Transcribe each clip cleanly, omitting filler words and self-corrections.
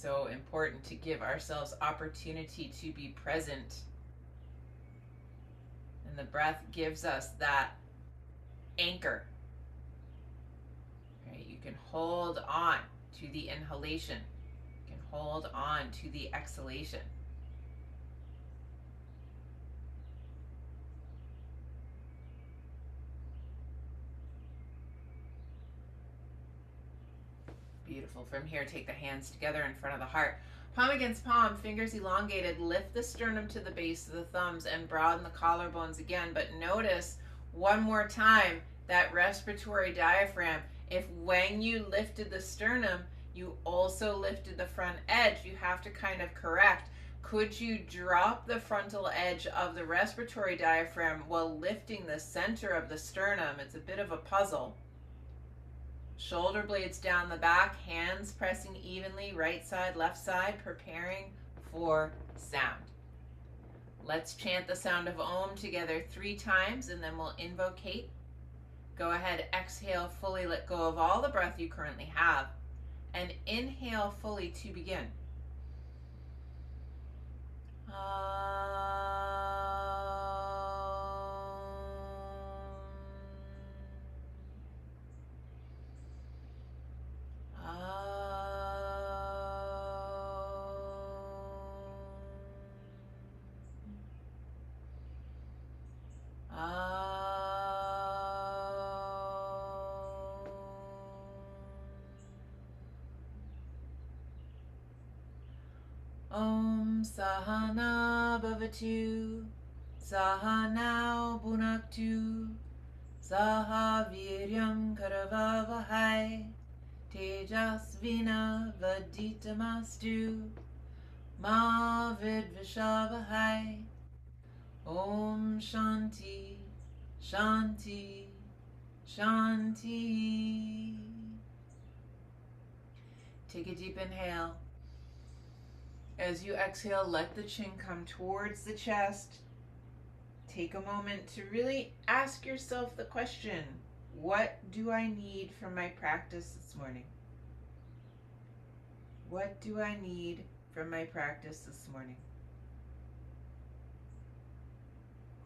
So important to give ourselves opportunity to be present. And the breath gives us that anchor. Right? You can hold on to the inhalation. You can hold on to the exhalation. Beautiful. From here, take the hands together in front of the heart. Palm against palm, fingers elongated. Lift the sternum to the base of the thumbs and broaden the collarbones again. But notice one more time that respiratory diaphragm. If when you lifted the sternum, you also lifted the front edge, you have to kind of correct. Could you drop the frontal edge of the respiratory diaphragm while lifting the center of the sternum? It's a bit of a puzzle. Shoulder blades down the back, hands pressing evenly, right side, left side, preparing for sound. Let's chant the sound of Om together 3 times, and then we'll invocate. Go ahead, exhale fully, let go of all the breath you currently have, and inhale fully to begin. Om Sahana Bhavatu, Sahanao Bhunaktu, Saha Viryam Karavavahai, Tejasvina Vaditamastu, Ma Vidvishavahai. Om Shanti, Shanti, Shanti. Take a deep inhale. As you exhale, let the chin come towards the chest. Take a moment to really ask yourself the question, what do I need from my practice this morning? What do I need from my practice this morning?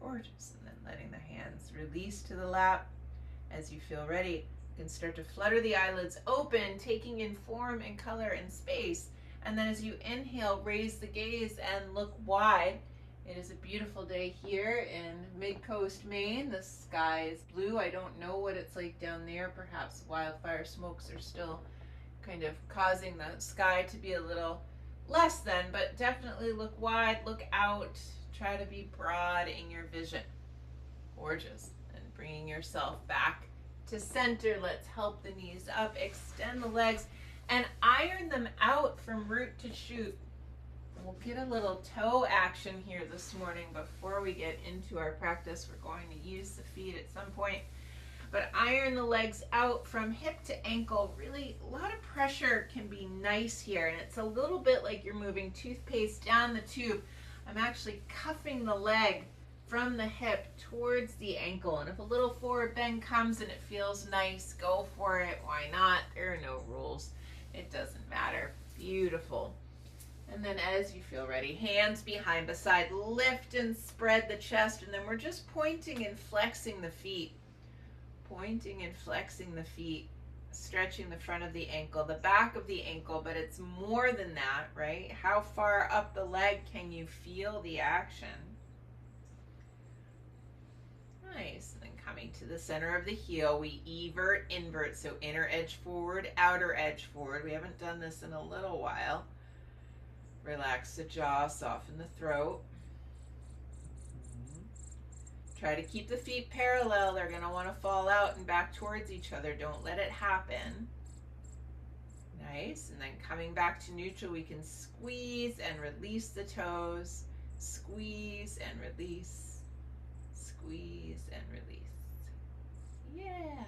Gorgeous. And then letting the hands release to the lap. As you feel ready, you can start to flutter the eyelids open, taking in form and color and space. And then as you inhale, raise the gaze and look wide. It is a beautiful day here in Mid-Coast, Maine. The sky is blue. I don't know what it's like down there. Perhaps wildfire smokes are still kind of causing the sky to be a little less than, but definitely look wide, look out, try to be broad in your vision. Gorgeous. And bringing yourself back to center. Let's help the knees up, extend the legs, and iron them out from root to shoot. We'll get a little toe action here this morning before we get into our practice. We're going to use the feet at some point. But iron the legs out from hip to ankle. Really, a lot of pressure can be nice here. And it's a little bit like you're moving toothpaste down the tube. I'm actually cuffing the leg from the hip towards the ankle. And if a little forward bend comes and it feels nice, go for it. Why not? There are no rules. It doesn't matter. Beautiful. And then as you feel ready, hands behind the side, lift and spread the chest. And then we're just pointing and flexing the feet. Pointing and flexing the feet, stretching the front of the ankle, the back of the ankle, but it's more than that, right? How far up the leg can you feel the action? Nice. And then coming to the center of the heel, we evert, invert. So inner edge forward, outer edge forward. We haven't done this in a little while. Relax the jaw, soften the throat. Try to keep the feet parallel. They're going to want to fall out and back towards each other. Don't let it happen. Nice. And then coming back to neutral, we can squeeze and release the toes. Squeeze and release. Squeeze and release. Yeah.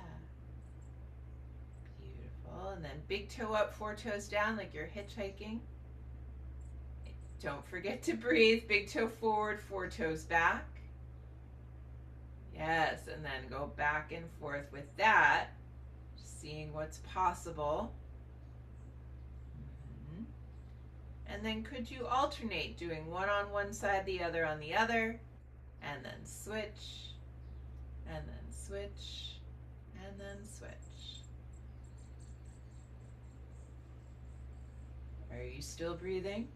Beautiful. And then big toe up, 4 toes down like you're hitchhiking. Don't forget to breathe. Big toe forward, 4 toes back. Yes, and then go back and forth with that, seeing what's possible. And then could you alternate doing one on one side, the other on the other, and then switch, and then switch, and then switch. Are you still breathing?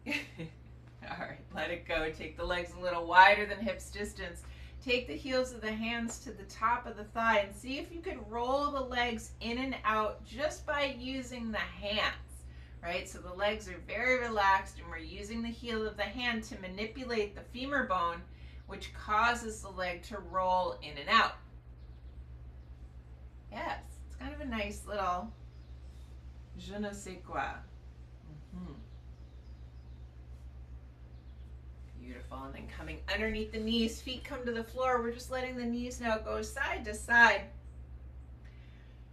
All right, let it go. Take the legs a little wider than hips distance. Take the heels of the hands to the top of the thigh and see if you can roll the legs in and out just by using the hands, right? So the legs are very relaxed and we're using the heel of the hand to manipulate the femur bone, which causes the leg to roll in and out. Yes, it's kind of a nice little je ne sais quoi. Beautiful. And then coming underneath the knees, feet come to the floor. We're just letting the knees now go side to side.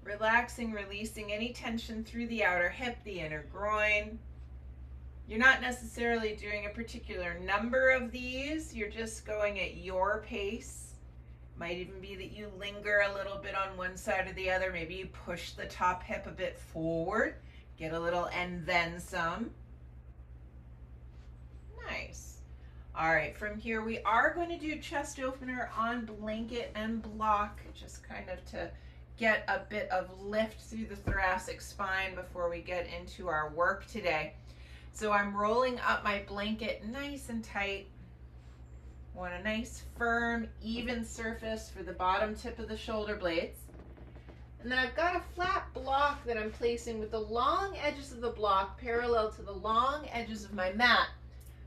Relaxing, releasing any tension through the outer hip, the inner groin. You're not necessarily doing a particular number of these. You're just going at your pace. Might even be that you linger a little bit on one side or the other. Maybe you push the top hip a bit forward. Get a little and then some. Nice. All right, from here we are going to do chest opener on blanket and block, just kind of to get a bit of lift through the thoracic spine before we get into our work today. So I'm rolling up my blanket nice and tight. Want a nice, firm, even surface for the bottom tip of the shoulder blades. And then I've got a flat block that I'm placing with the long edges of the block parallel to the long edges of my mat,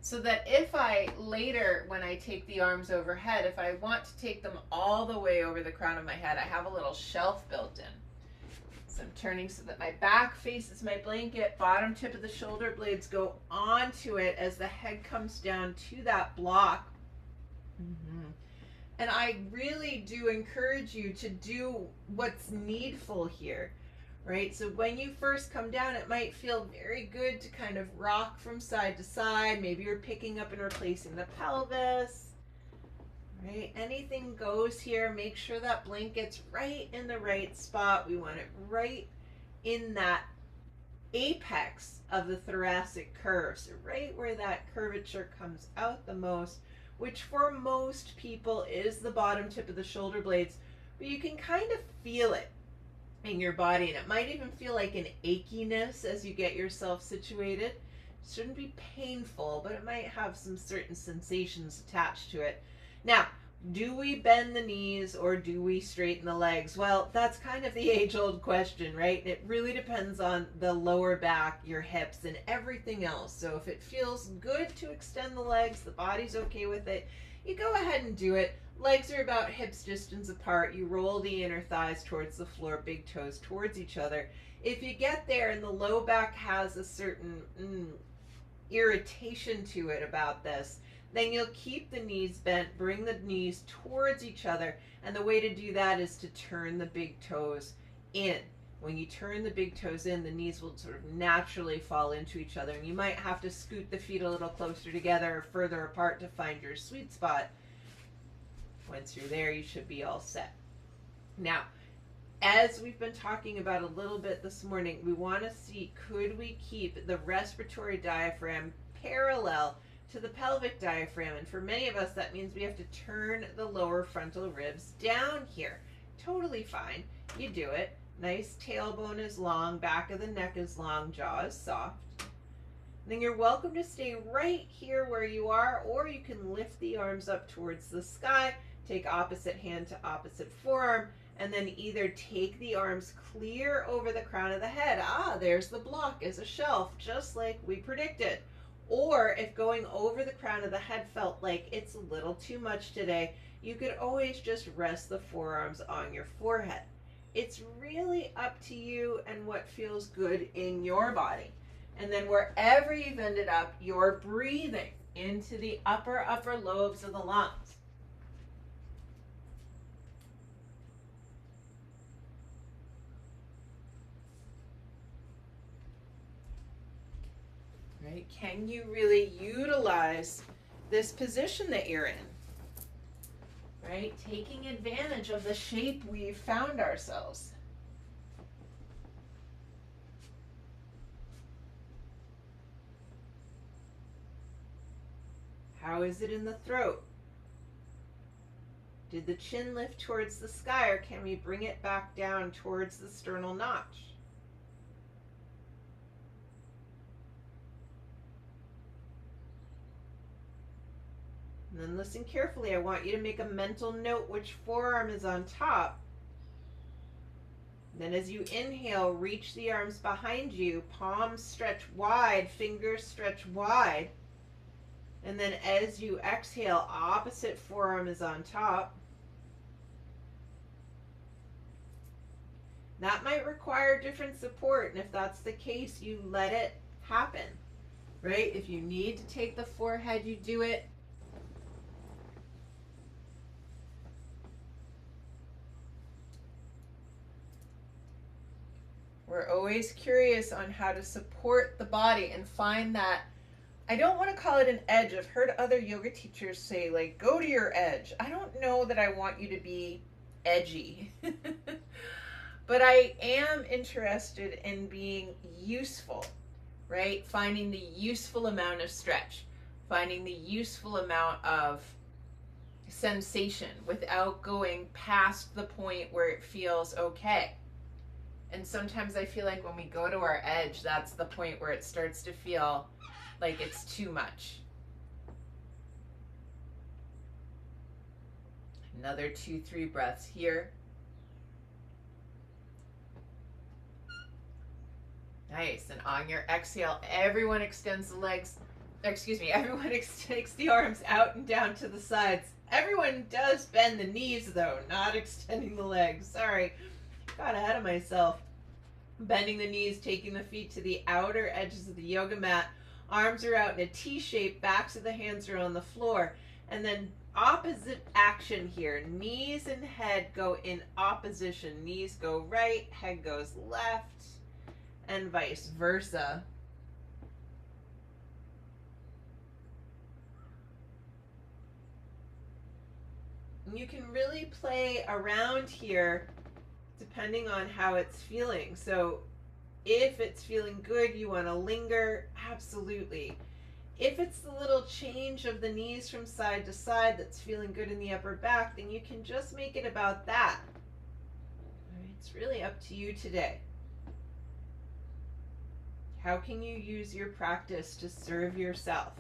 so that if I later, when I take the arms overhead, if I want to take them all the way over the crown of my head, I have a little shelf built in. So I'm turning so that my back faces my blanket, bottom tip of the shoulder blades go onto it as the head comes down to that block. And I really do encourage you to do what's needful here, right? So when you first come down, it might feel very good to kind of rock from side to side. Maybe you're picking up and replacing the pelvis, right? Anything goes here. Make sure that blanket's right in the right spot. We want it right in that apex of the thoracic curve. So right where that curvature comes out the most, which for most people is the bottom tip of the shoulder blades, but you can kind of feel it in your body, and it might even feel like an achiness as you get yourself situated. It shouldn't be painful, but it might have some certain sensations attached to it. Now, do we bend the knees or do we straighten the legs? Well, that's kind of the age-old question, right? It really depends on the lower back, your hips, and everything else. So if it feels good to extend the legs, the body's okay with it, you go ahead and do it. Legs are about hips distance apart. You roll the inner thighs towards the floor, big toes towards each other. If you get there and the low back has a certain irritation to it about this, then you'll keep the knees bent, bring the knees towards each other, and the way to do that is to turn the big toes in. When you turn the big toes in, the knees will sort of naturally fall into each other, and you might have to scoot the feet a little closer together or further apart to find your sweet spot. Once you're there, you should be all set. Now, as we've been talking about a little bit this morning, we want to see, could we keep the respiratory diaphragm parallel to the pelvic diaphragm? And for many of us, that means we have to turn the lower frontal ribs down here. Totally fine. You do it. Nice tailbone is long, back of the neck is long, jaw is soft. Then you're welcome to stay right here where you are, or you can lift the arms up towards the sky, take opposite hand to opposite forearm, and then either take the arms clear over the crown of the head. There's the block as a shelf, just like we predicted. Or if going over the crown of the head felt like it's a little too much today, you could always just rest the forearms on your forehead. It's really up to you and what feels good in your body. And then wherever you've ended up, you're breathing into the upper lobes of the lungs. Right? Can you really utilize this position that you're in? Right? Taking advantage of the shape we've found ourselves. How is it in the throat? Did the chin lift towards the sky, or can we bring it back down towards the sternal notch? And then listen carefully. I want you to make a mental note which forearm is on top. Then as you inhale, reach the arms behind you, palms stretch wide, fingers stretch wide. And then as you exhale, opposite forearm is on top. That might require different support, and if that's the case, you let it happen, right? If you need to take the forehead, you do it. We're always curious on how to support the body and find that, I don't want to call it an edge. I've heard other yoga teachers say, like, go to your edge. I don't know that I want you to be edgy. But I am interested in being useful, right? Finding the useful amount of stretch, finding the useful amount of sensation without going past the point where it feels okay. And sometimes I feel like when we go to our edge, that's the point where it starts to feel like it's too much. Another 2-3 breaths here. Nice. And on your exhale, everyone extends the legs. Excuse me, everyone takes the arms out and down to the sides. Everyone does bend the knees, though, not extending the legs. Sorry, got ahead of myself. Bending the knees, taking the feet to the outer edges of the yoga mat. Arms are out in a T shape, backs of the hands are on the floor. And then opposite action here. Knees and head go in opposition. Knees go right, head goes left, and vice versa. And you can really play around here depending on how it's feeling. So if it's feeling good, you want to linger, absolutely. If it's the little change of the knees from side to side that's feeling good in the upper back, then you can just make it about that. All right, it's really up to you today. How can you use your practice to serve yourself?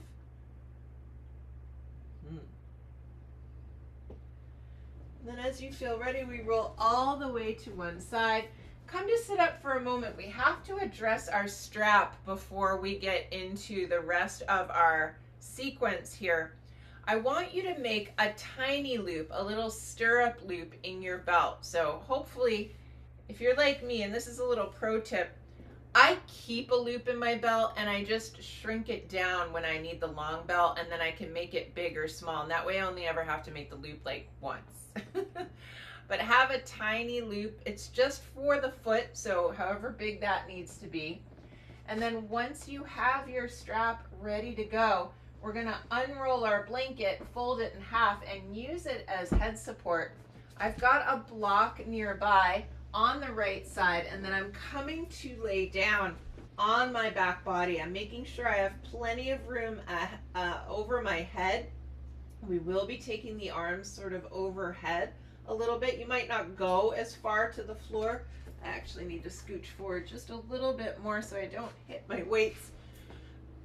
Then as you feel ready, we roll all the way to one side. Come to sit up for a moment. We have to address our strap before we get into the rest of our sequence here. I want you to make a tiny loop, a little stirrup loop in your belt. So hopefully, if you're like me, and this is a little pro tip, I keep a loop in my belt and I just shrink it down when I need the long belt, and then I can make it big or small. And that way I only ever have to make the loop like once. But have a tiny loop. It's just for the foot, so however big that needs to be. And then once you have your strap ready to go, we're going to unroll our blanket, fold it in half, and use it as head support. I've got a block nearby on the right side, and then I'm coming to lay down on my back body. I'm making sure I have plenty of room over my head. We will be taking the arms sort of overhead a little bit. You might not go as far to the floor. I actually need to scooch forward just a little bit more so I don't hit my weights.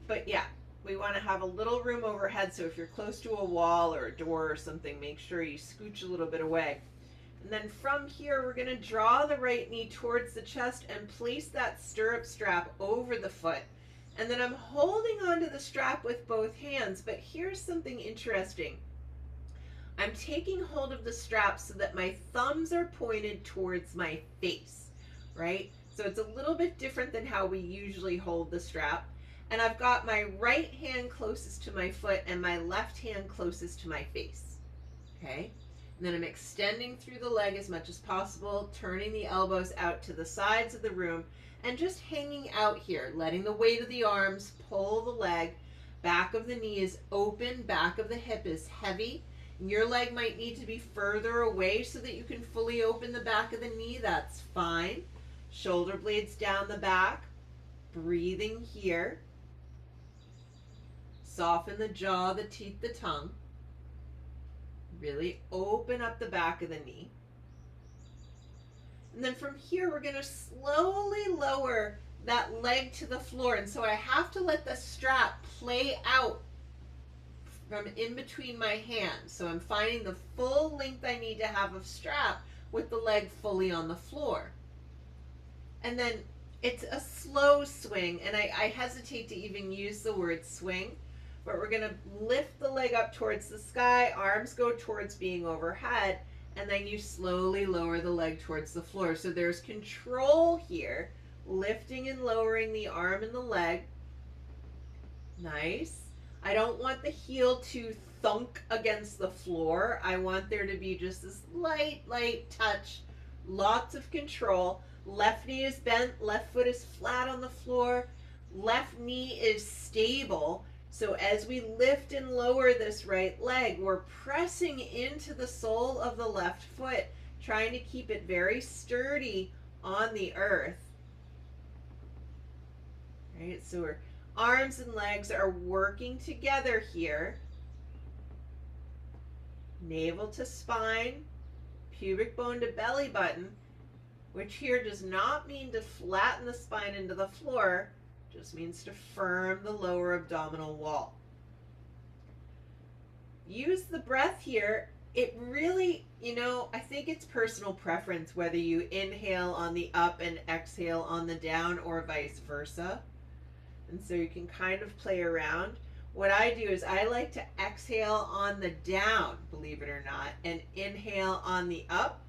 But yeah, we want to have a little room overhead, so if you're close to a wall or a door or something, make sure you scooch a little bit away. And then from here, we're going to draw the right knee towards the chest and place that stirrup strap over the foot. And then I'm holding onto the strap with both hands, but here's something interesting. I'm taking hold of the strap so that my thumbs are pointed towards my face, right? So it's a little bit different than how we usually hold the strap. And I've got my right hand closest to my foot and my left hand closest to my face, okay? And then I'm extending through the leg as much as possible, turning the elbows out to the sides of the room, and just hanging out here, letting the weight of the arms pull the leg. Back of the knee is open, back of the hip is heavy. Your leg might need to be further away so that you can fully open the back of the knee. That's fine. Shoulder blades down the back. Breathing here. Soften the jaw, the teeth, the tongue. Really open up the back of the knee. And then from here, we're going to slowly lower that leg to the floor. And so I have to let the strap play out from in between my hands. So I'm finding the full length I need to have of strap with the leg fully on the floor. And then it's a slow swing, and I hesitate to even use the word swing, but we're going to lift the leg up towards the sky, arms go towards being overhead, and then you slowly lower the leg towards the floor. So there's control here, lifting and lowering the arm and the leg. Nice. I don't want the heel to thunk against the floor. I want there to be just this light touch, lots of control. Left knee is bent, left foot is flat on the floor, left knee is stable. So as we lift and lower this right leg, we're pressing into the sole of the left foot, trying to keep it very sturdy on the earth. Right, so our arms and legs are working together here. Navel to spine, pubic bone to belly button, which here does not mean to flatten the spine into the floor, just means to firm the lower abdominal wall. Use the breath here. It really, I think it's personal preference whether you inhale on the up and exhale on the down or vice versa. And so you can kind of play around. What I do is I like to exhale on the down, believe it or not, and inhale on the up,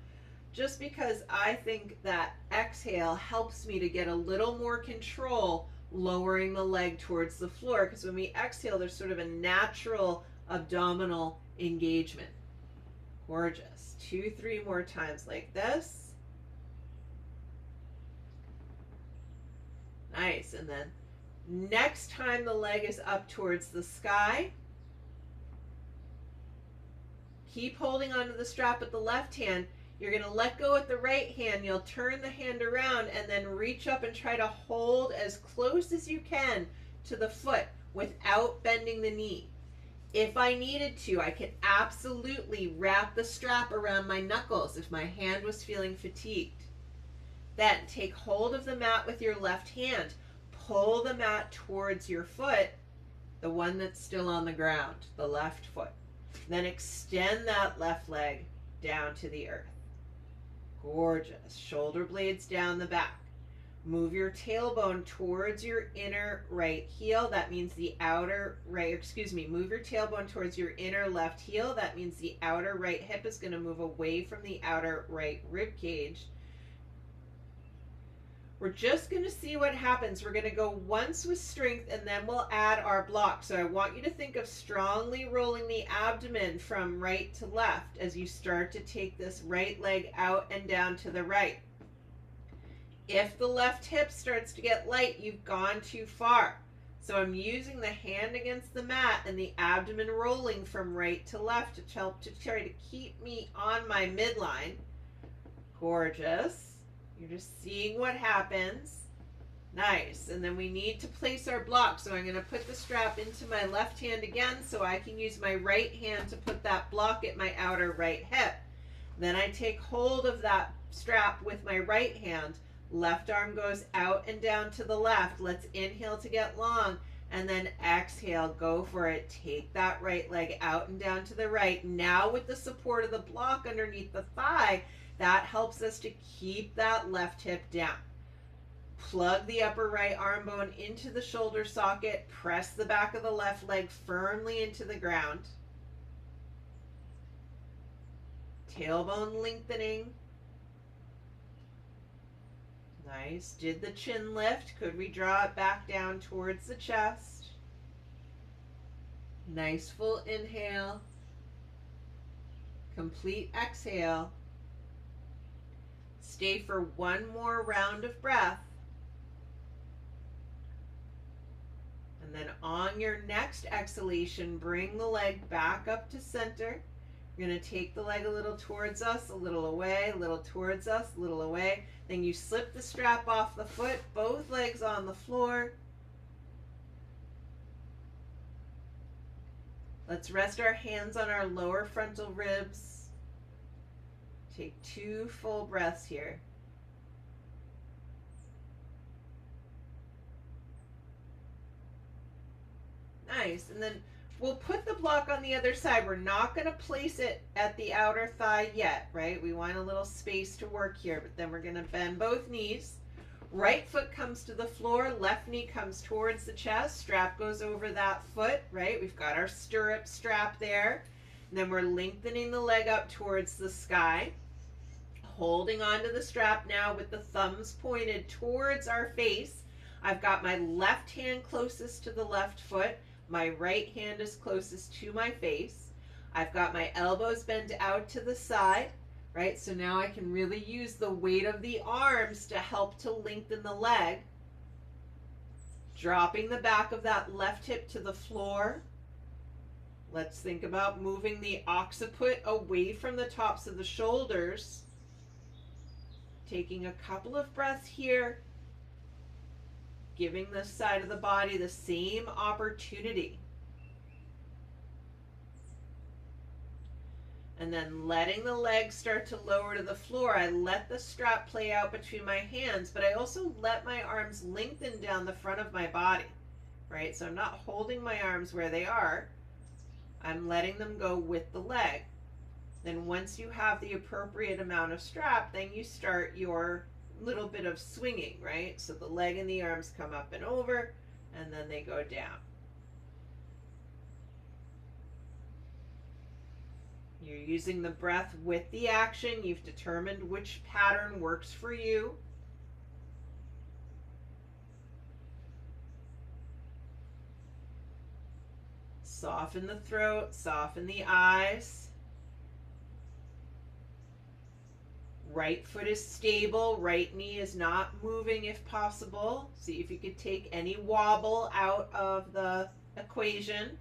just because I think that exhale helps me to get a little more control lowering the leg towards the floor, because when we exhale, there's sort of a natural abdominal engagement. Gorgeous. 2, 3 more times like this. Nice. And then next time the leg is up towards the sky, keep holding onto the strap with the left hand. You're going to let go with the right hand. You'll turn the hand around and then reach up and try to hold as close as you can to the foot without bending the knee. If I needed to, I could absolutely wrap the strap around my knuckles if my hand was feeling fatigued. Then take hold of the mat with your left hand. Pull the mat towards your foot, the one that's still on the ground, the left foot. Then extend that left leg down to the earth. Gorgeous. Shoulder blades down the back. Move your tailbone towards your inner right heel. That means the outer right, move your tailbone towards your inner left heel. That means the outer right hip is going to move away from the outer right rib cage. We're just going to see what happens. We're going to go once with strength and then we'll add our block. So I want you to think of strongly rolling the abdomen from right to left as you start to take this right leg out and down to the right. If the left hip starts to get light, you've gone too far. So I'm using the hand against the mat and the abdomen rolling from right to left to help to try to keep me on my midline. Gorgeous. You're just seeing what happens. Nice. And then we need to place our block. So I'm going to put the strap into my left hand again so I can use my right hand to put that block at my outer right hip. Then I take hold of that strap with my right hand. Left arm goes out and down to the left. Let's inhale to get long. And then exhale, go for it. Take that right leg out and down to the right. Now with the support of the block underneath the thigh, that helps us to keep that left hip down. Plug the upper right arm bone into the shoulder socket. Press the back of the left leg firmly into the ground. Tailbone lengthening. Nice. Did the chin lift? Could we draw it back down towards the chest? Nice full inhale. Complete exhale. Stay for one more round of breath. And then on your next exhalation, bring the leg back up to center. You're going to take the leg a little towards us, a little away, a little towards us, a little away. Then you slip the strap off the foot, both legs on the floor. Let's rest our hands on our lower frontal ribs. Take 2 full breaths here. Nice. And then we'll put the block on the other side. We're not going to place it at the outer thigh yet, right? We want a little space to work here, but then we're going to bend both knees. Right foot comes to the floor, left knee comes towards the chest, strap goes over that foot, right? We've got our stirrup strap there. And then we're lengthening the leg up towards the sky. Holding onto the strap now with the thumbs pointed towards our face. I've got my left hand closest to the left foot. My right hand is closest to my face. I've got my elbows bent out to the side, right? So now I can really use the weight of the arms to help to lengthen the leg. Dropping the back of that left hip to the floor. Let's think about moving the occiput away from the tops of the shoulders. Taking a couple of breaths here. Giving this side of the body the same opportunity. And then letting the legs start to lower to the floor. I let the strap play out between my hands, but I also let my arms lengthen down the front of my body, right? So I'm not holding my arms where they are. I'm letting them go with the leg. Then once you have the appropriate amount of strap, then you start your little bit of swinging, right? So the leg and the arms come up and over, and then they go down. You're using the breath with the action. You've determined which pattern works for you. Soften the throat, soften the eyes. Right foot is stable, right knee is not moving if possible. See if you could take any wobble out of the equation.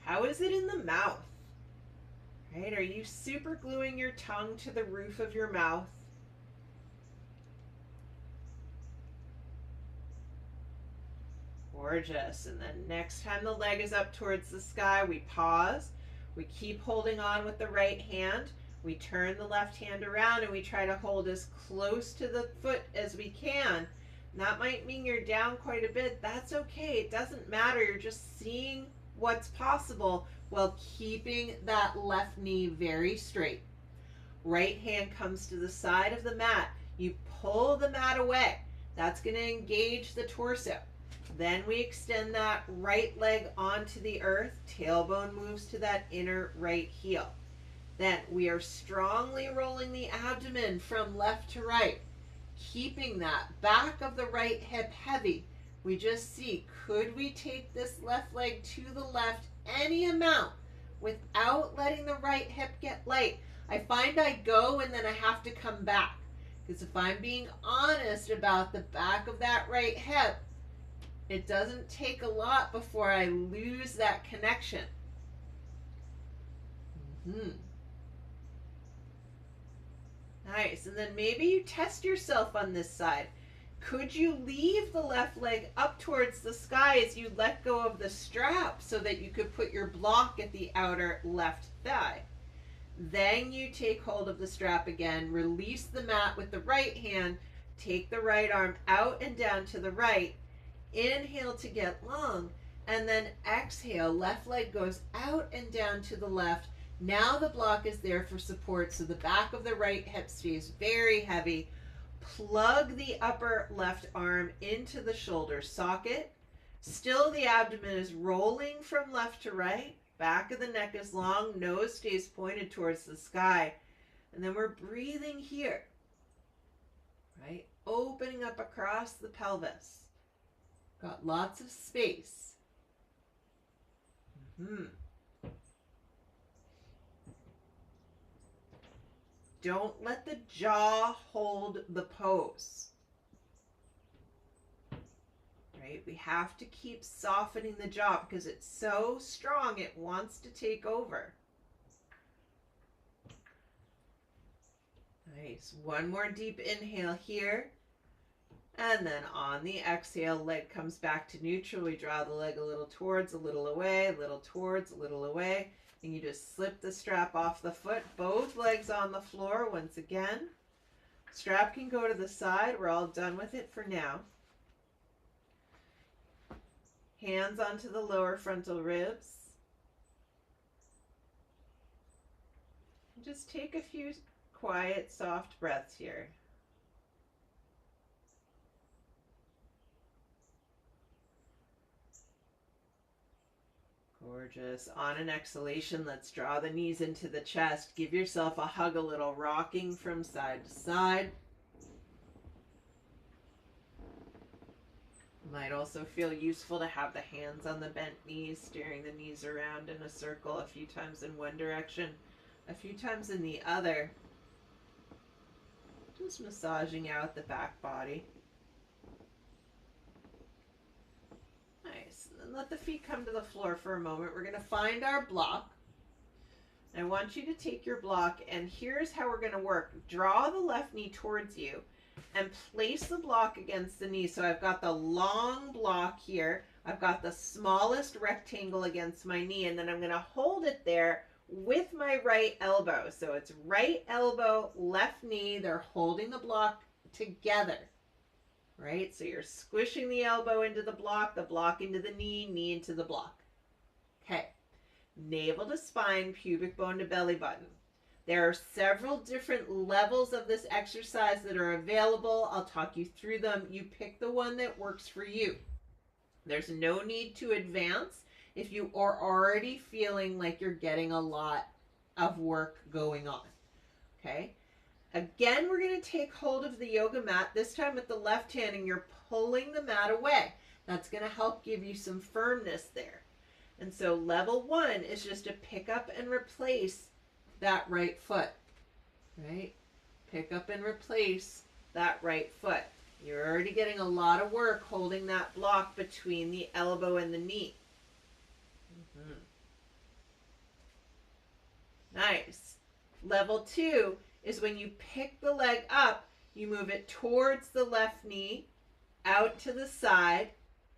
How is it in the mouth? Right? Are you super gluing your tongue to the roof of your mouth? Gorgeous. And then next time the leg is up towards the sky, we pause. We keep holding on with the right hand. We turn the left hand around and we try to hold as close to the foot as we can. And that might mean you're down quite a bit. That's okay. It doesn't matter. You're just seeing what's possible while keeping that left knee very straight. Right hand comes to the side of the mat. You pull the mat away. That's going to engage the torso. Then we extend that right leg onto the earth. Tailbone moves to that inner right heel. Then we are strongly rolling the abdomen from left to right, keeping that back of the right hip heavy. We just see, could we take this left leg to the left any amount without letting the right hip get light? I find I go and then I have to come back. Because if I'm being honest about the back of that right hip, it doesn't take a lot before I lose that connection. Nice. And then maybe you test yourself on this side. Could you leave the left leg up towards the sky as you let go of the strap so that you could put your block at the outer left thigh? Then you take hold of the strap again, release the mat with the right hand, take the right arm out and down to the right, inhale to get long, and then exhale, left leg goes out and down to the left. Now the block is there for support, so the back of the right hip stays very heavy. Plug the upper left arm into the shoulder socket. Still the abdomen is rolling from left to right. Back of the neck is long, nose stays pointed towards the sky. And then we're breathing here, right? Opening up across the pelvis. Got lots of space. Don't let the jaw hold the pose. Right? We have to keep softening the jaw because it's so strong it wants to take over. Nice. One more deep inhale here. And then on the exhale, leg comes back to neutral. We draw the leg a little towards, a little away, a little towards, a little away. And you just slip the strap off the foot. Both legs on the floor once again. Strap can go to the side. We're all done with it for now. Hands onto the lower frontal ribs. And just take a few quiet, soft breaths here. Gorgeous. On an exhalation, let's draw the knees into the chest. Give yourself a hug, a little rocking from side to side. Might also feel useful to have the hands on the bent knees, steering the knees around in a circle, a few times in one direction, a few times in the other. Just massaging out the back body. Nice. And then let the feet come to the floor for a moment. We're going to find our block. I want you to take your block, and here's how we're going to work. Draw the left knee towards you and place the block against the knee. So I've got the long block here. I've got the smallest rectangle against my knee, and then I'm going to hold it there with my right elbow. So it's right elbow, left knee. They're holding the block together, right? So you're squishing the elbow into the block into the knee into the block. Okay. Navel to spine, pubic bone to belly button. There are several different levels of this exercise that are available. I'll talk you through them. You pick the one that works for you. There's no need to advance if you are already feeling like you're getting a lot of work going on. Okay? Again, we're going to take hold of the yoga mat, this time with the left hand, and you're pulling the mat away. That's going to help give you some firmness there. And so level one is just to pick up and replace that right foot, right? Pick up and replace that right foot. You're already getting a lot of work holding that block between the elbow and the knee. Nice. Level two is when you pick the leg up, you move it towards the left knee, out to the side,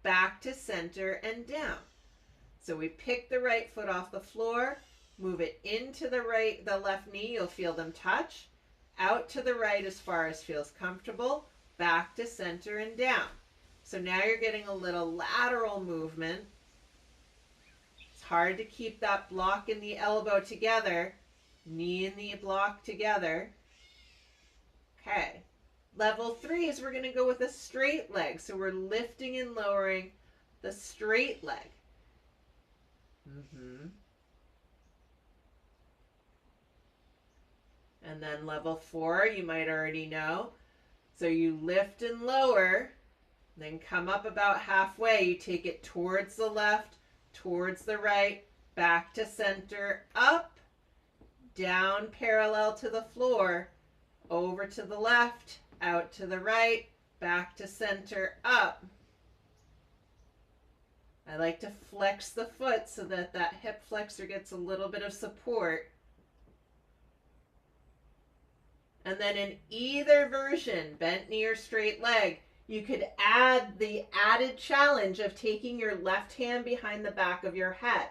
back to center, and down. So we pick the right foot off the floor, move it into the left knee, you'll feel them touch, out to the right as far as feels comfortable, back to center and down. So now you're getting a little lateral movement. It's hard to keep that block and the elbow together, knee and the block together. Okay. Level three is we're going to go with a straight leg. So we're lifting and lowering the straight leg. And then level four, you might already know. So you lift and lower, then come up about halfway. You take it towards the left, towards the right, back to center, up, down parallel to the floor, over to the left, out to the right, back to center, up. I like to flex the foot so that that hip flexor gets a little bit of support. And then in either version, bent knee or straight leg, you could add the added challenge of taking your left hand behind the back of your head,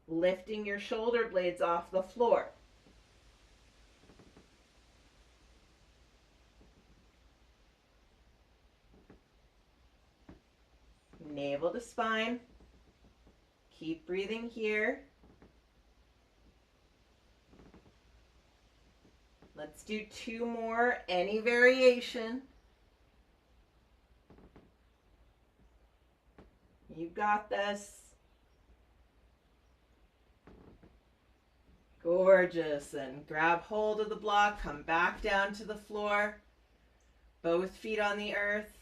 lifting your shoulder blades off the floor. Navel to spine. Keep breathing here. Let's do two more, any variation. You got this. Gorgeous. And grab hold of the block, come back down to the floor. Both feet on the earth.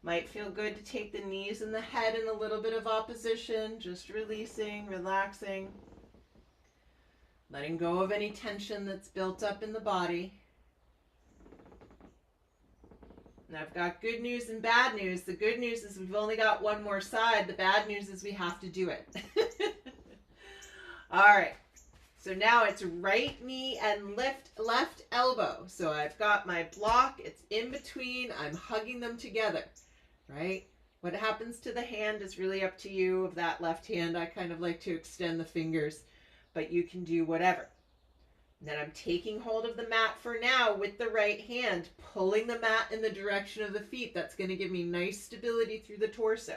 Might feel good to take the knees and the head in a little bit of opposition, just releasing, relaxing. Letting go of any tension that's built up in the body. And I've got good news and bad news. The good news is we've only got one more side. The bad news is we have to do it. All right. So now it's right knee and left elbow. So I've got my block, it's in between, I'm hugging them together, right? What happens to the hand is really up to you. Of that left hand, I kind of like to extend the fingers, but you can do whatever. And then I'm taking hold of the mat for now with the right hand, pulling the mat in the direction of the feet. That's going to give me nice stability through the torso.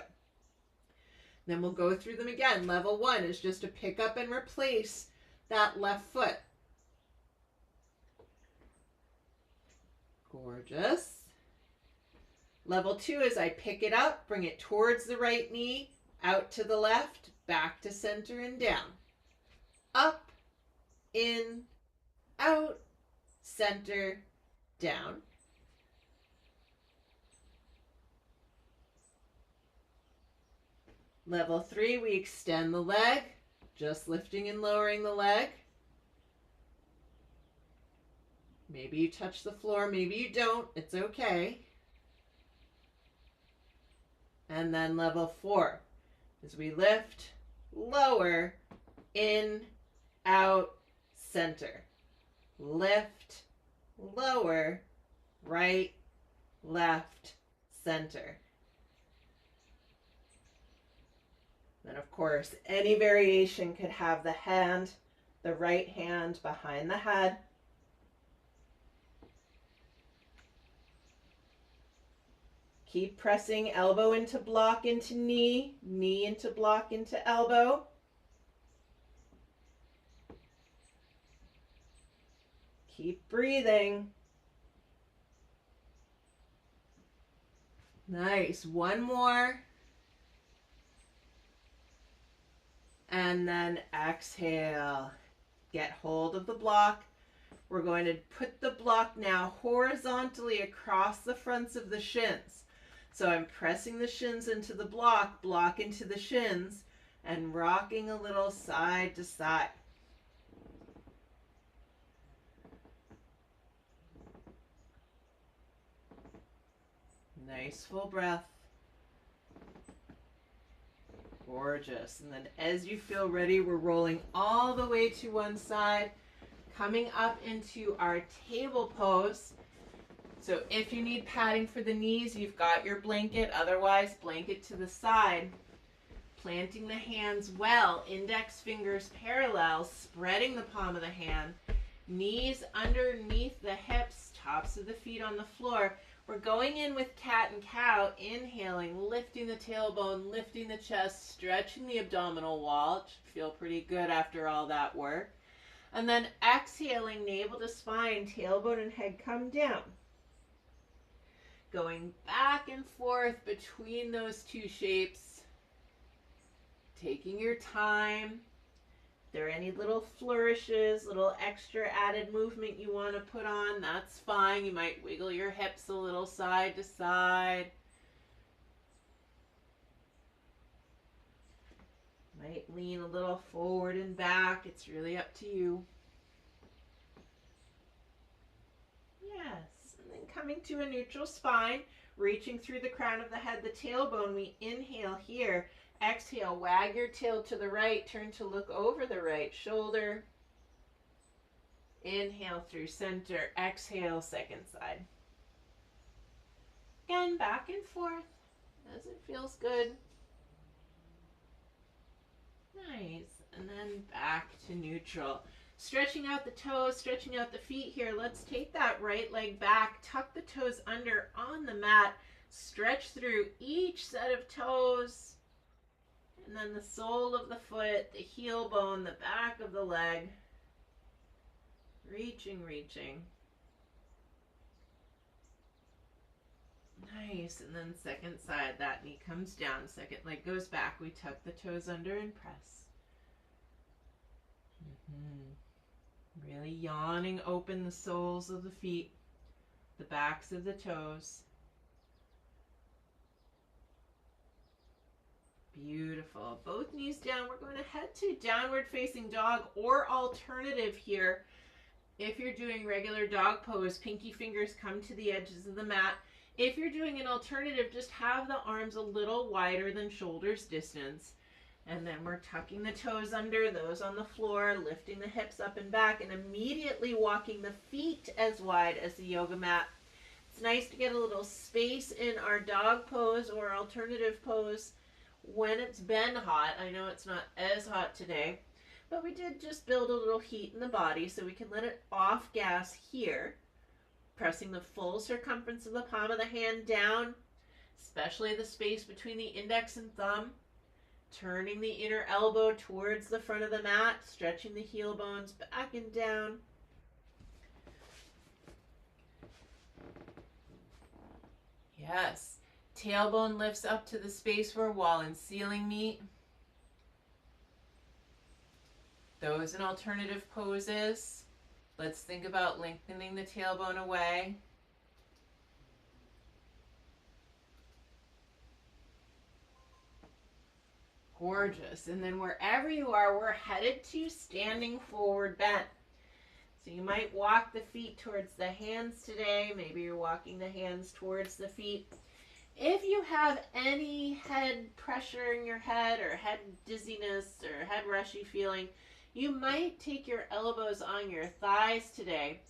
Then we'll go through them again. Level 1 is just to pick up and replace that left foot. Gorgeous. Level 2 is I pick it up, bring it towards the right knee, out to the left, back to center and down. Up, in, out, center, down. Level 3, we extend the leg, just lifting and lowering the leg. Maybe you touch the floor, maybe you don't, it's okay. And then level 4 is we lift, lower, in, out, center. Lift, lower, right, left, center. Then of course, any variation could have the hand, the right hand behind the head. Keep pressing elbow into block into knee, knee into block into elbow. Keep breathing. Nice. One more. And then exhale. Get hold of the block. We're going to put the block now horizontally across the fronts of the shins. So I'm pressing the shins into the block, block into the shins, and rocking a little side to side. Nice full breath. Gorgeous. And then as you feel ready, we're rolling all the way to one side, coming up into our table pose. So if you need padding for the knees, you've got your blanket. Otherwise, blanket to the side. Planting the hands well, index fingers parallel, spreading the palm of the hand, knees underneath the hips, tops of the feet on the floor. We're going in with cat and cow, inhaling, lifting the tailbone, lifting the chest, stretching the abdominal wall. It should feel pretty good after all that work. And then exhaling, navel to spine, tailbone and head come down. Going back and forth between those two shapes. Taking your time. If there are any little flourishes, little extra added movement you want to put on, that's fine. You might wiggle your hips a little side to side. Might lean a little forward and back. It's really up to you. Yes. And then coming to a neutral spine, reaching through the crown of the head, the tailbone. We inhale here. Exhale, wag your tail to the right, turn to look over the right shoulder. Inhale through center, exhale, second side. Again, back and forth as it feels good. Nice. And then back to neutral. Stretching out the toes, stretching out the feet here. Let's take that right leg back, tuck the toes under on the mat, stretch through each set of toes. And then the sole of the foot, the heel bone, the back of the leg. Reaching, reaching. Nice. And then second side, that knee comes down. Second leg goes back. We tuck the toes under and press. Really yawning open the soles of the feet, the backs of the toes. Beautiful. Both knees down. We're going to head to downward facing dog or alternative here. If you're doing regular dog pose, pinky fingers come to the edges of the mat. If you're doing an alternative, just have the arms a little wider than shoulders distance. And then we're tucking the toes under, those on the floor, lifting the hips up and back, and immediately walking the feet as wide as the yoga mat. It's nice to get a little space in our dog pose or alternative pose when it's been hot. I know it's not as hot today, but we did just build a little heat in the body, so we can let it off gas here, pressing the full circumference of the palm of the hand down, especially the space between the index and thumb, turning the inner elbow towards the front of the mat, stretching the heel bones back and down. Yes. Tailbone lifts up to the space where wall and ceiling meet. Those in alternative poses. Let's think about lengthening the tailbone away. Gorgeous. And then wherever you are, we're headed to standing forward bend. So you might walk the feet towards the hands today. Maybe you're walking the hands towards the feet. If you have any head pressure in your head or head dizziness or head rushy feeling, you might take your elbows on your thighs today,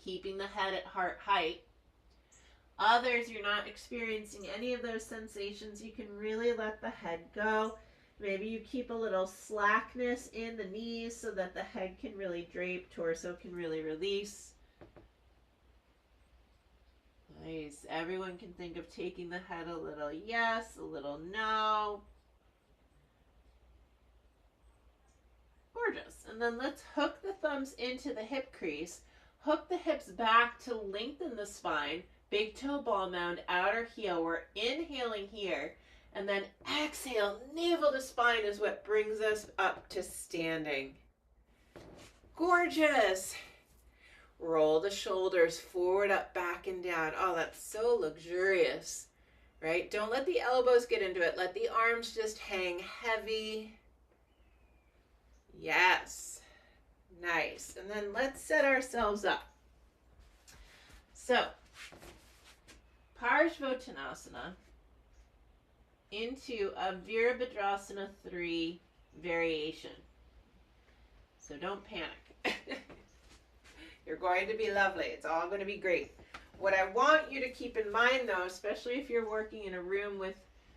keeping the head at heart height. Others, you're not experiencing any of those sensations. You can really let the head go. Maybe you keep a little slackness in the knees so that the head can really drape, torso can really release. Nice. Everyone can think of taking the head a little yes, a little no. Gorgeous. And then let's hook the thumbs into the hip crease. Hook the hips back to lengthen the spine. Big toe ball mound, outer heel. We're inhaling here. And then exhale, navel to spine is what brings us up to standing. Gorgeous. Roll the shoulders forward, up, back, and down. Oh, that's so luxurious, right? Don't let the elbows get into it. Let the arms just hang heavy. Yes. Nice. And then let's set ourselves up. So, Parsvottanasana into a Virabhadrasana 3 variation. So don't panic. You're going to be lovely. It's all going to be great. What I want you to keep in mind, though, especially if you're working in a room with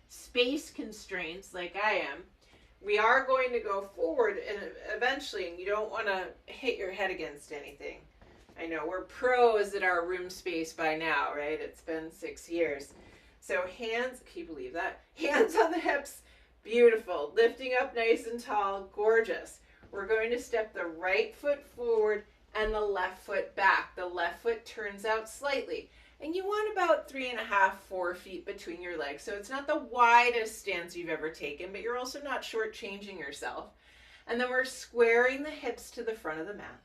space constraints like I am, we are going to go forward and eventually, and you don't want to hit your head against anything. I know we're pros at our room space by now, right? It's been 6 years. So hands, can you believe that? Hands on the hips, beautiful. Lifting up nice and tall, gorgeous. We're going to step the right foot forward and the left foot back. The left foot turns out slightly. And you want about 3.5, 4 feet between your legs. So it's not the widest stance you've ever taken, but you're also not shortchanging yourself. And then we're squaring the hips to the front of the mat.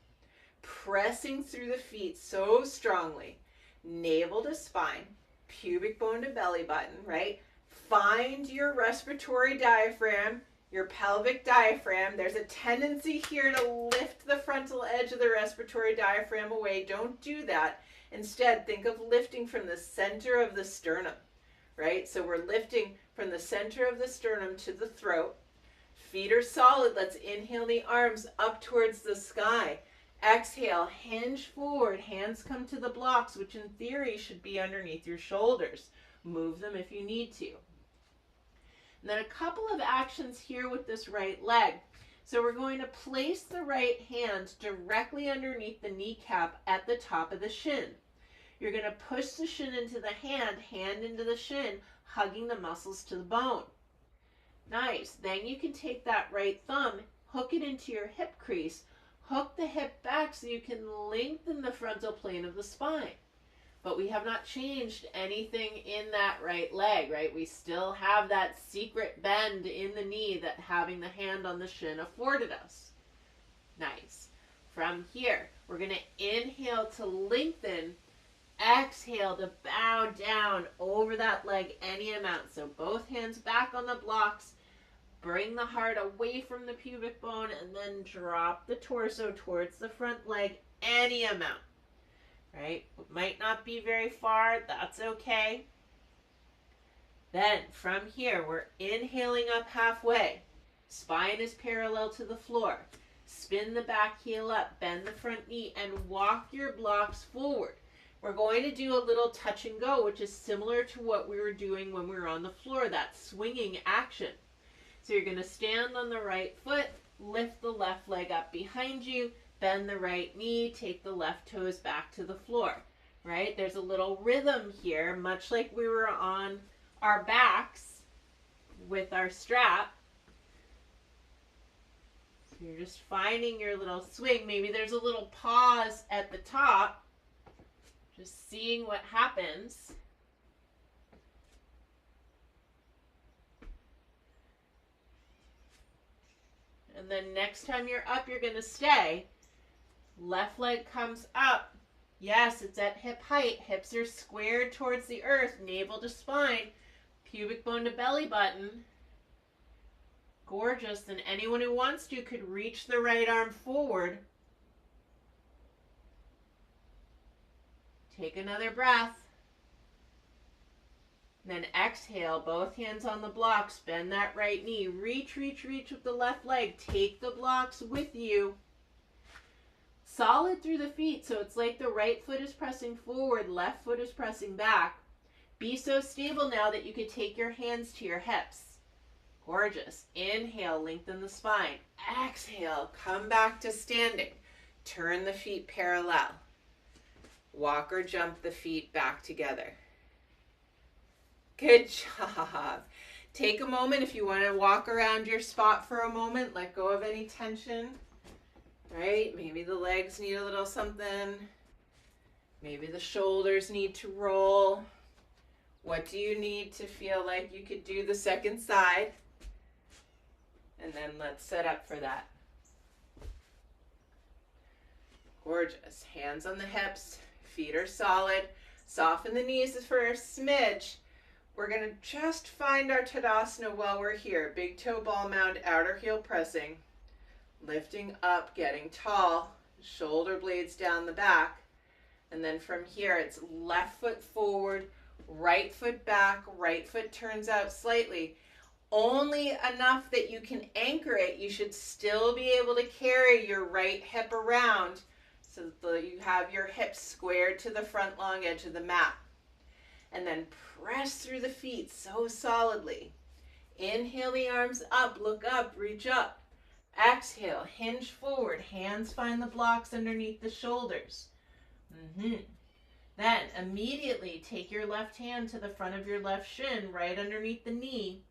Pressing through the feet so strongly. Navel to spine. Pubic bone to belly button, right? Find your respiratory diaphragm, your pelvic diaphragm. There's a tendency here to lift the frontal edge of the respiratory diaphragm away. Don't do that. Instead, think of lifting from the center of the sternum, right? So we're lifting from the center of the sternum to the throat. Feet are solid. Let's inhale the arms up towards the sky. Exhale, hinge forward. Hands come to the blocks, which in theory should be underneath your shoulders. Move them if you need to. And then a couple of actions here with this right leg. So we're going to place the right hand directly underneath the kneecap at the top of the shin. You're going to push the shin into the hand, hand into the shin, hugging the muscles to the bone. Nice. Then you can take that right thumb, hook it into your hip crease, hook the hip back so you can lengthen the frontal plane of the spine. But we have not changed anything in that right leg, right? We still have that secret bend in the knee that having the hand on the shin afforded us. Nice. From here, we're going to inhale to lengthen, exhale to bow down over that leg any amount. So both hands back on the blocks. Bring the heart away from the pubic bone and then drop the torso towards the front leg any amount. Right? It might not be very far. That's okay. Then from here, we're inhaling up halfway. Spine is parallel to the floor. Spin the back heel up, bend the front knee, and walk your blocks forward. We're going to do a little touch and go, which is similar to what we were doing when we were on the floor, that swinging action. So you're going to stand on the right foot, lift the left leg up behind you, bend the right knee, take the left toes back to the floor, right? There's a little rhythm here, much like we were on our backs with our strap. So you're just finding your little swing. Maybe there's a little pause at the top, just seeing what happens. And then next time you're up, you're going to stay. Left leg comes up. Yes, it's at hip height. Hips are squared towards the earth, navel to spine, pubic bone to belly button. Gorgeous. And anyone who wants to could reach the right arm forward. Take another breath. Then exhale, both hands on the blocks, bend that right knee, reach, reach, reach with the left leg, take the blocks with you. Solid through the feet, so it's like the right foot is pressing forward, left foot is pressing back. Be so stable now that you can take your hands to your hips. Gorgeous. Inhale, lengthen the spine. Exhale, come back to standing. Turn the feet parallel. Walk or jump the feet back together. Good job. Take a moment if you want to walk around your spot for a moment. Let go of any tension, right? Maybe the legs need a little something. Maybe the shoulders need to roll. What do you need to feel like you could do the second side? And then let's set up for that. Gorgeous. Hands on the hips. Feet are solid. Soften the knees for a smidge. We're going to just find our Tadasana while we're here. Big toe ball mound, outer heel pressing. Lifting up, getting tall. Shoulder blades down the back. And then from here, it's left foot forward, right foot back, right foot turns out slightly. Only enough that you can anchor it. You should still be able to carry your right hip around so that you have your hips squared to the front long edge of the mat. And then press through the feet so solidly. Inhale the arms up, look up, reach up. Exhale, hinge forward, hands find the blocks underneath the shoulders. Then immediately take your left hand to the front of your left shin, right underneath the knee.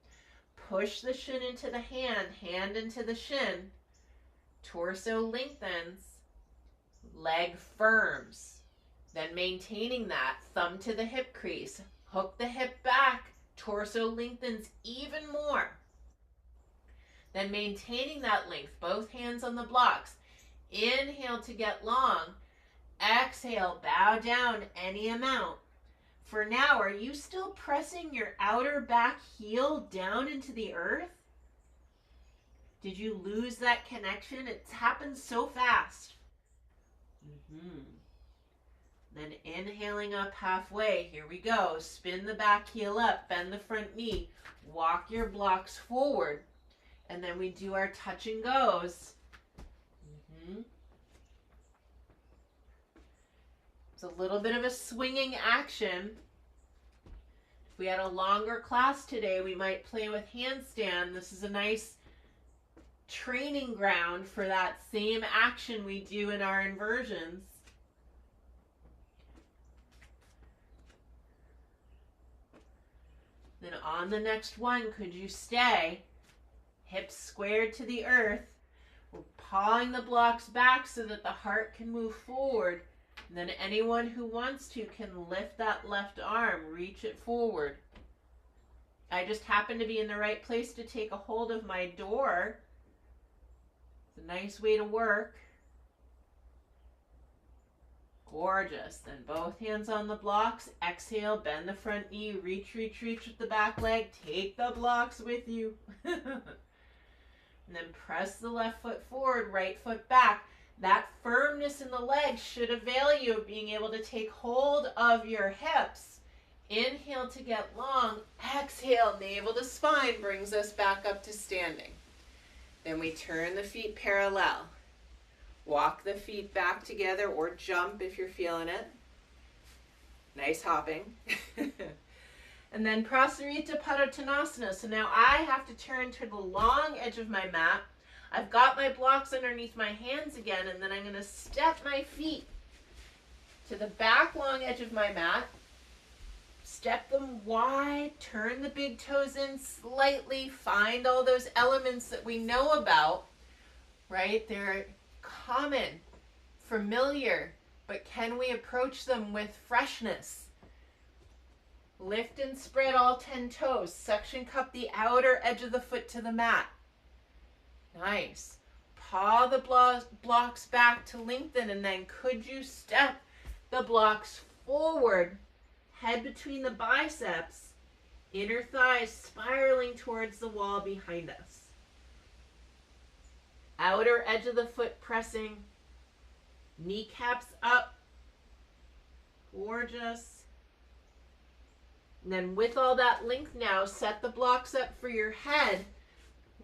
Push the shin into the hand, hand into the shin. Torso lengthens, leg firms. Then maintaining that, thumb to the hip crease, hook the hip back, torso lengthens even more. Then maintaining that length, both hands on the blocks. Inhale to get long. Exhale, bow down any amount. For now, are you still pressing your outer back heel down into the earth? Did you lose that connection? It's happened so fast. Then inhaling up halfway. Here we go. Spin the back heel up, bend the front knee, walk your blocks forward. And then we do our touch and goes. It's a little bit of a swinging action. If we had a longer class today, we might play with handstand. This is a nice training ground for that same action we do in our inversions. Then on the next one, could you stay? Hips squared to the earth. We're pawing the blocks back so that the heart can move forward. And then anyone who wants to can lift that left arm, reach it forward. I just happen to be in the right place to take a hold of my door. It's a nice way to work. Gorgeous. Then both hands on the blocks. Exhale, bend the front knee, reach, reach, reach with the back leg. Take the blocks with you. And then press the left foot forward, right foot back. That firmness in the leg should avail you of being able to take hold of your hips. Inhale to get long. Exhale, navel to spine brings us back up to standing. Then we turn the feet parallel. Walk the feet back together or jump if you're feeling it. Nice hopping. And then Prasarita Padottanasana. So now I have to turn to the long edge of my mat. I've got my blocks underneath my hands again, and then I'm going to step my feet to the back long edge of my mat. Step them wide, turn the big toes in slightly, find all those elements that we know about, right? They're common, familiar, but can we approach them with freshness? Lift and spread all 10 toes. Suction cup the outer edge of the foot to the mat. Nice. Paw the blocks back to lengthen, and then could you step the blocks forward, head between the biceps, inner thighs spiraling towards the wall behind us. Outer edge of the foot pressing, kneecaps up. Gorgeous. And then with all that length now, set the blocks up for your head.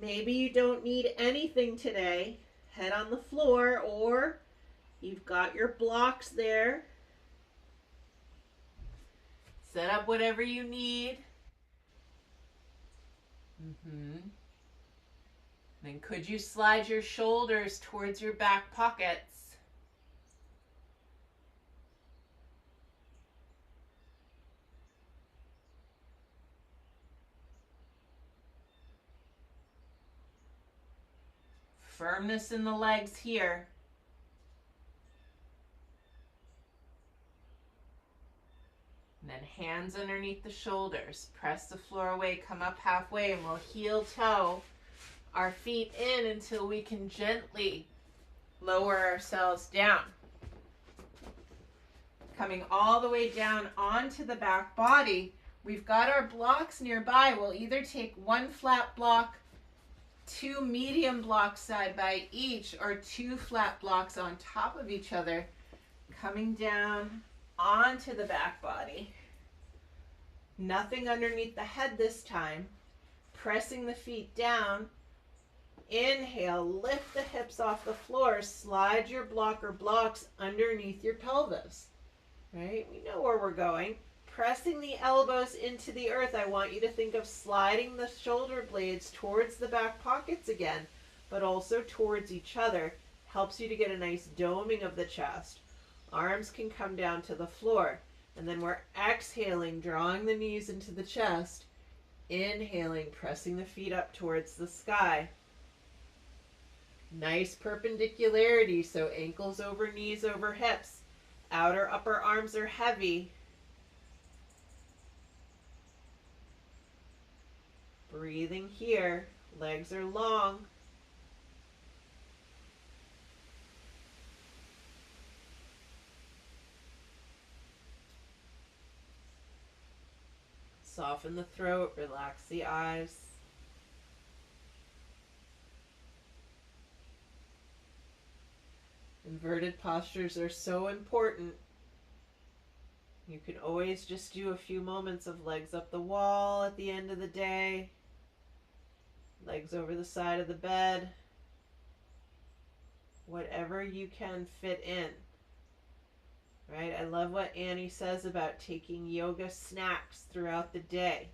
Maybe you don't need anything today. Head on the floor, or you've got your blocks there. Set up whatever you need. Then could you slide your shoulders towards your back pockets? Firmness in the legs here. And then hands underneath the shoulders. Press the floor away, come up halfway, and we'll heel toe our feet in until we can gently lower ourselves down. Coming all the way down onto the back body, we've got our blocks nearby. We'll either take one flat block, 2 medium blocks side by each, or 2 flat blocks on top of each other, coming down onto the back body. Nothing underneath the head this time. Pressing the feet down. Inhale, lift the hips off the floor, slide your block or blocks underneath your pelvis. Right? We know where we're going. Pressing the elbows into the earth. I want you to think of sliding the shoulder blades towards the back pockets again, but also towards each other. Helps you to get a nice doming of the chest. Arms can come down to the floor. And then we're exhaling, drawing the knees into the chest. Inhaling, pressing the feet up towards the sky. Nice perpendicularity, so ankles over knees over hips. Outer upper arms are heavy. Breathing here, legs are long. Soften the throat, relax the eyes. Inverted postures are so important. You can always just do a few moments of legs up the wall at the end of the day. Legs over the side of the bed. Whatever you can fit in. Right? I love what Annie says about taking yoga snacks throughout the day.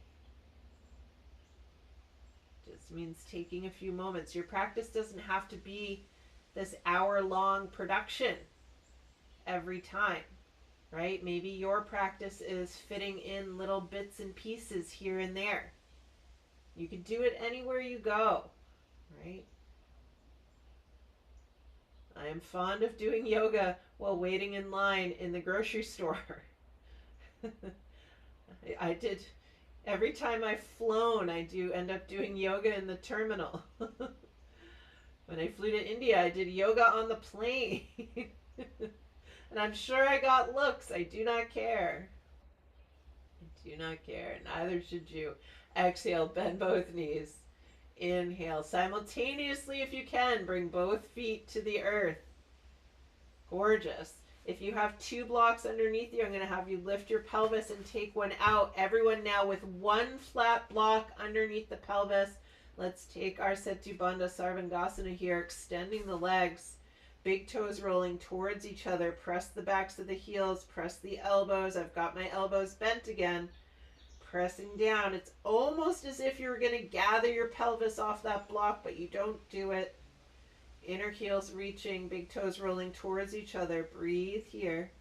Just means taking a few moments. Your practice doesn't have to be this hour-long production every time. Right? Maybe your practice is fitting in little bits and pieces here and there. You can do it anywhere you go, right? I am fond of doing yoga while waiting in line in the grocery store. I did, every time I've flown, I do end up doing yoga in the terminal. When I flew to India, I did yoga on the plane. And I'm sure I got looks. I do not care. I do not care. Neither should you. Exhale, bend both knees. Inhale. Simultaneously, if you can, bring both feet to the earth. Gorgeous. If you have 2 blocks underneath you, I'm going to have you lift your pelvis and take one out. Everyone now with 1 flat block underneath the pelvis. Let's take our Setu Bandha Sarvangasana here, extending the legs. Big toes rolling towards each other. Press the backs of the heels. Press the elbows. I've got my elbows bent again. Pressing down. It's almost as if you're going to gather your pelvis off that block, but you don't do it. Inner heels reaching. Big toes rolling towards each other. Breathe here.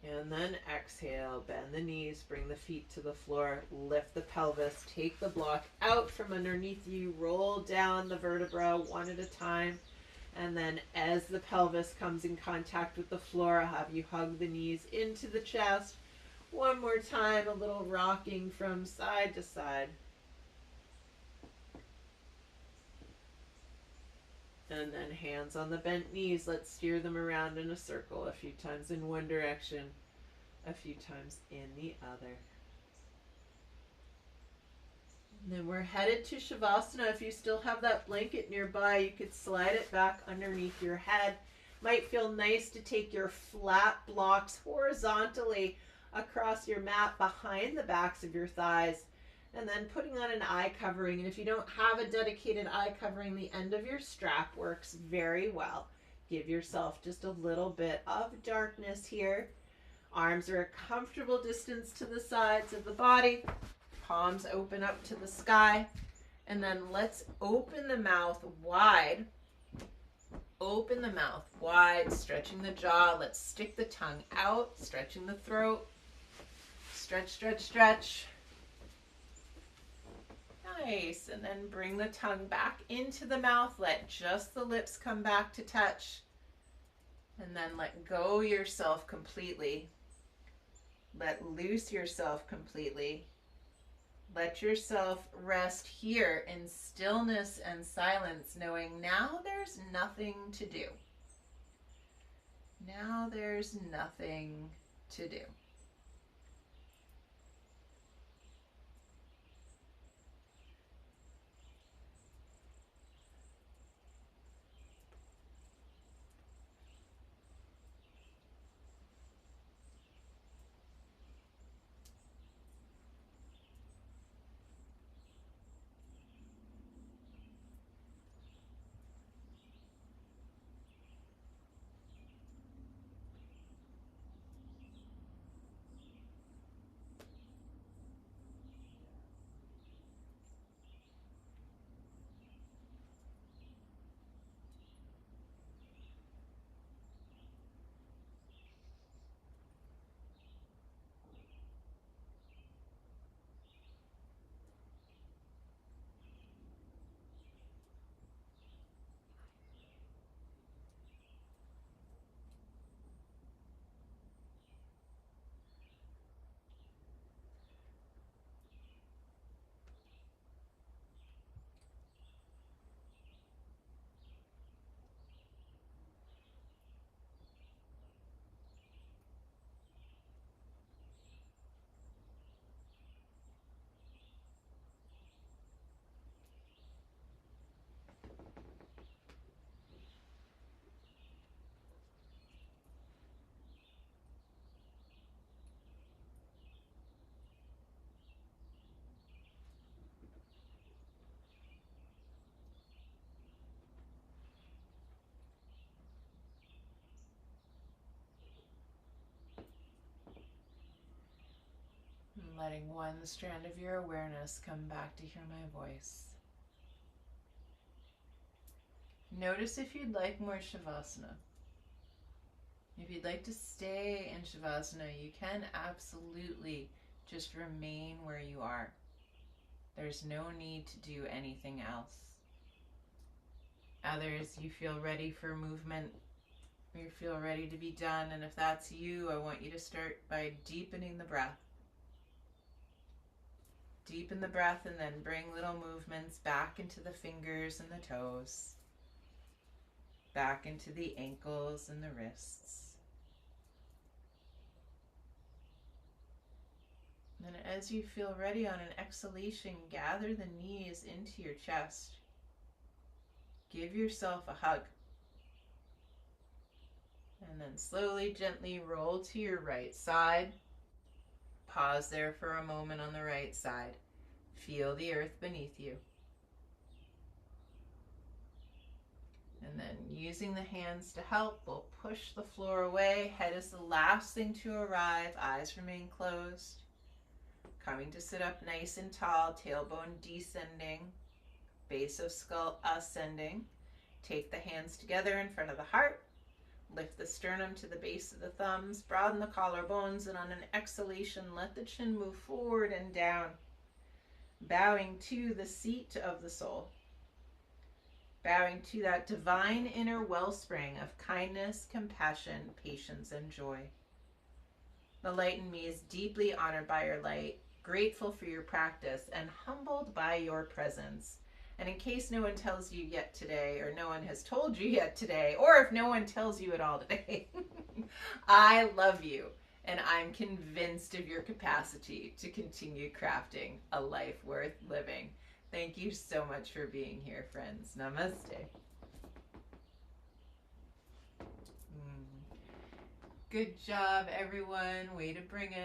And then exhale, bend the knees, bring the feet to the floor, lift the pelvis, take the block out from underneath you, roll down the vertebra one at a time. And then as the pelvis comes in contact with the floor, I'll have you hug the knees into the chest. One more time, a little rocking from side to side. And then hands on the bent knees, let's steer them around in a circle, a few times in one direction, a few times in the other. And then we're headed to Shavasana. If you still have that blanket nearby, you could slide it back underneath your head. Might feel nice to take your flat blocks horizontally across your mat behind the backs of your thighs. And then putting on an eye covering. And if you don't have a dedicated eye covering, the end of your strap works very well. Give yourself just a little bit of darkness here. Arms are a comfortable distance to the sides of the body. Palms open up to the sky. And then let's open the mouth wide. Open the mouth wide, stretching the jaw. Let's stick the tongue out, stretching the throat. Stretch, stretch, stretch. Nice. And then bring the tongue back into the mouth. Let just the lips come back to touch. And then let go yourself completely. Let loose yourself completely. Let yourself rest here in stillness and silence, knowing now there's nothing to do. Now there's nothing to do. Letting one strand of your awareness come back to hear my voice. Notice if you'd like more Shavasana. If you'd like to stay in Shavasana, you can absolutely just remain where you are. There's no need to do anything else. Others, you feel ready for movement, you feel ready to be done, and if that's you, I want you to start by deepening the breath. Deepen the breath and then bring little movements back into the fingers and the toes, back into the ankles and the wrists. And as you feel ready on an exhalation, gather the knees into your chest. Give yourself a hug. And then slowly, gently roll to your right side. Pause there for a moment on the right side. Feel the earth beneath you. And then using the hands to help, we'll push the floor away. Head is the last thing to arrive. Eyes remain closed. Coming to sit up nice and tall, tailbone descending, base of skull ascending. Take the hands together in front of the heart. Lift the sternum to the base of the thumbs. Broaden the collarbones, and on an exhalation, let the chin move forward and down. Bowing to the seat of the soul. Bowing to that divine inner wellspring of kindness, compassion, patience, and joy. The light in me is deeply honored by your light, grateful for your practice, and humbled by your presence. And in case no one tells you yet today, or no one has told you yet today, or if no one tells you at all today, I love you, and I'm convinced of your capacity to continue crafting a life worth living. Thank you so much for being here, friends. Namaste. Good job, everyone. Way to bring it.